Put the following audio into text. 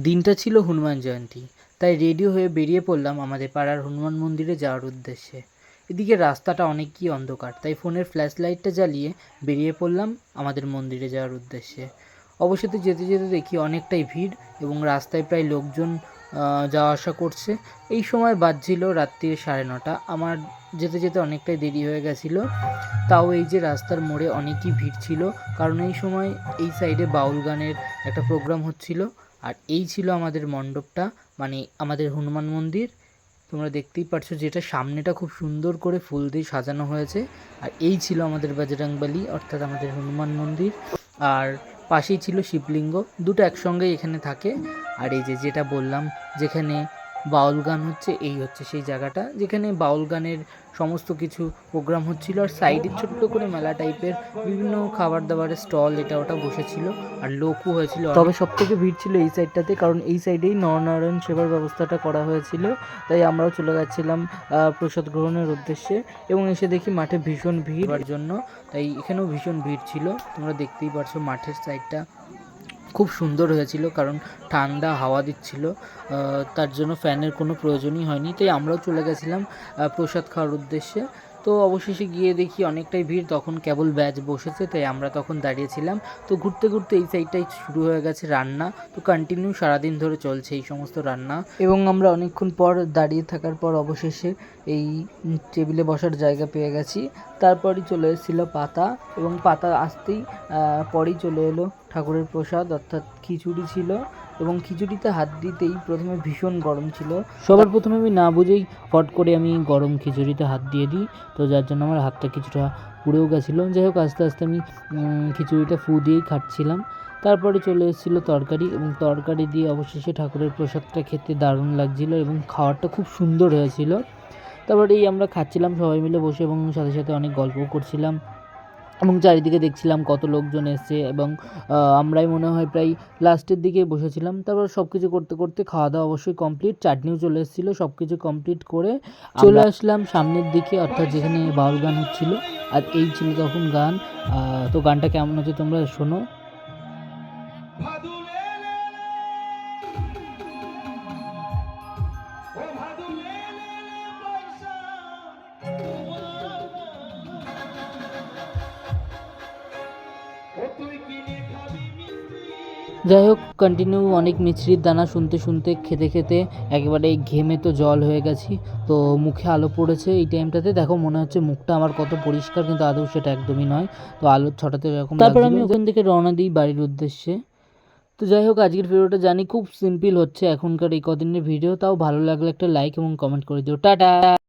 দিনটা ছিল হনুমান জয়ন্তী, তাই রেডি হয়ে বেরিয়ে পড়লাম আমাদের পাড়ার হনুমান মন্দিরে যাওয়ার উদ্দেশ্যে। এদিকে রাস্তাটা অনেকই অন্ধকার, তাই ফোনের ফ্ল্যাশ লাইটটা জ্বালিয়ে বেরিয়ে পড়লাম আমাদের মন্দিরে যাওয়ার উদ্দেশ্যে। অবশ্যই যেতে যেতে দেখি অনেকটাই ভিড় এবং রাস্তায় প্রায় লোকজন যাওয়া আসা করছে। এই সময় বাজছিল রাত্রির 9:30। আমার যেতে যেতে অনেকটাই দেরি হয়ে গেছিলো। তাও এই যে রাস্তার মোড়ে অনেকই ভিড় ছিল, কারণ এই সময় এই সাইডে বাউল গানের একটা প্রোগ্রাম হচ্ছিল। আর এই ছিল আমাদের মণ্ডপটা, মানে আমাদের হনুমান মন্দির। তোমরা দেখতেই পারছো যেটা সামনেটা খুব সুন্দর করে ফুল দিয়ে সাজানো হয়েছে। আর এই ছিল আমাদের বজরংবলী অর্থাৎ আমাদের হনুমান মন্দির। আর পাশেই ছিল শিবলিঙ্গ, দুটো একসঙ্গেই এখানে থাকে। আর এই যে যেটা বললাম, যেখানে বাউল গান হচ্ছে, এই হচ্ছে সেই জায়গাটা যেখানে বাউল গানের সমস্ত কিছু প্রোগ্রাম হচ্ছিল। আর সাইডে ছোট্ট করে মেলা টাইপের বিভিন্ন খাবার দাবারের স্টল এটা ওটা বসেছিল, আর লোকও হয়েছিল। তবে সব থেকে ভিড় ছিল এই সাইডটাতে, কারণ এই সাইডেই নরনারায়ণ সেবার ব্যবস্থাটা করা হয়েছিল। তাই আমরাও চলে যাচ্ছিলাম প্রসাদ গ্রহণের উদ্দেশ্যে, এবং এসে দেখি মাঠে ভীষণ ভিড় হওয়ার জন্য, তাই এখানেও ভীষণ ভিড় ছিল। তোমরা দেখতেই পারছো মাঠের সাইডটা খুব সুন্দর হয়েছিল, কারণ ঠান্ডা হাওয়া দিচ্ছিল, তার জন্য ফ্যানের কোনো প্রয়োজনই হয়নি। তাই আমরাও চলে গেছিলাম প্রসাদ খাওয়ার উদ্দেশ্যে। তো অবশেষে গিয়ে দেখি অনেকটাই ভিড়, তখন কেবল ব্যাচ বসেছে, তাই আমরা তখন দাঁড়িয়েছিলাম। তো ঘুরতে ঘুরতে এই সাইডটাই শুরু হয়ে গেছে রান্না। তো কন্টিনিউ সারাদিন ধরে চলছে এই সমস্ত রান্না, এবং আমরা অনেকক্ষণ পর দাঁড়িয়ে থাকার পর অবশেষে এই টেবিলে বসার জায়গা পেয়ে গেছি। তারপরই চলে এসেছিলো পাতা, এবং পাতা আসতেই পরেই চলে এলো ঠাকুরের প্রসাদ অর্থাৎ খিচুড়ি ছিল। এবং খিচুড়িতে হাত দিতেই প্রথমে ভীষণ গরম ছিল। সবার প্রথমে আমি না বুঝেই ফট করে আমি গরম খিচুড়িতে হাত দিয়ে দিই, তো যার জন্য আমার হাতটা কিছুটা পুড়েও গেছিলো। যাই হোক, আস্তে আস্তে আমি খিচুড়িটা ফু দিয়েই খাচ্ছিলাম। তারপরে চলে এসেছিলো তরকারি, এবং তরকারি দিয়ে অবশেষে ঠাকুরের প্রসাদটা খেতে দারুণ লাগছিলো, এবং খাওয়ারটা খুব সুন্দর হয়েছিল। তারপরে এই আমরা খাচ্ছিলাম সবাই মিলে বসে, এবং সাথে সাথে অনেক গল্পও করছিলাম, এবং চারিদিকে দেখছিলাম কত লোকজন এসছে, এবং আমরাই মনে হয় প্রায় লাস্টের দিকে বসেছিলাম। তারপর সব কিছু করতে করতে খাওয়া দাওয়া অবশ্যই কমপ্লিট, চাটনিও চলে এসেছিলো। সব কিছু কমপ্লিট করে চলে আসলাম সামনের দিকে, অর্থাৎ যেখানে বাউল গান হচ্ছিল। আর এই ছিল তখন গান। তো গানটা কেমন হচ্ছে তোমরা শোনো। যাই হোক, কন্টিনিউ অনেক মিছরির দানা শুনতে শুনতে খেতে খেতে একেবারে ঘেমে তো জল হয়ে গেছি। তো মুখে আলো পড়েছে এই টাইমটাতে, দেখো মনে হচ্ছে মুখটা আমার কত পরিষ্কার, কিন্তু আদৌ সেটা একদমই নয়। তো আলোর ছটাতে এরকম। তারপর আমি ওখান থেকে রওনা দিই বাড়ির উদ্দেশ্যে। তো যাই হোক, আজকের ভিডিওটা জানি খুব সিম্পল হচ্ছে এখনকার এই কদিনের ভিডিও, তাও ভালো লাগলে একটা লাইক এবং কমেন্ট করে দিও। টাটা।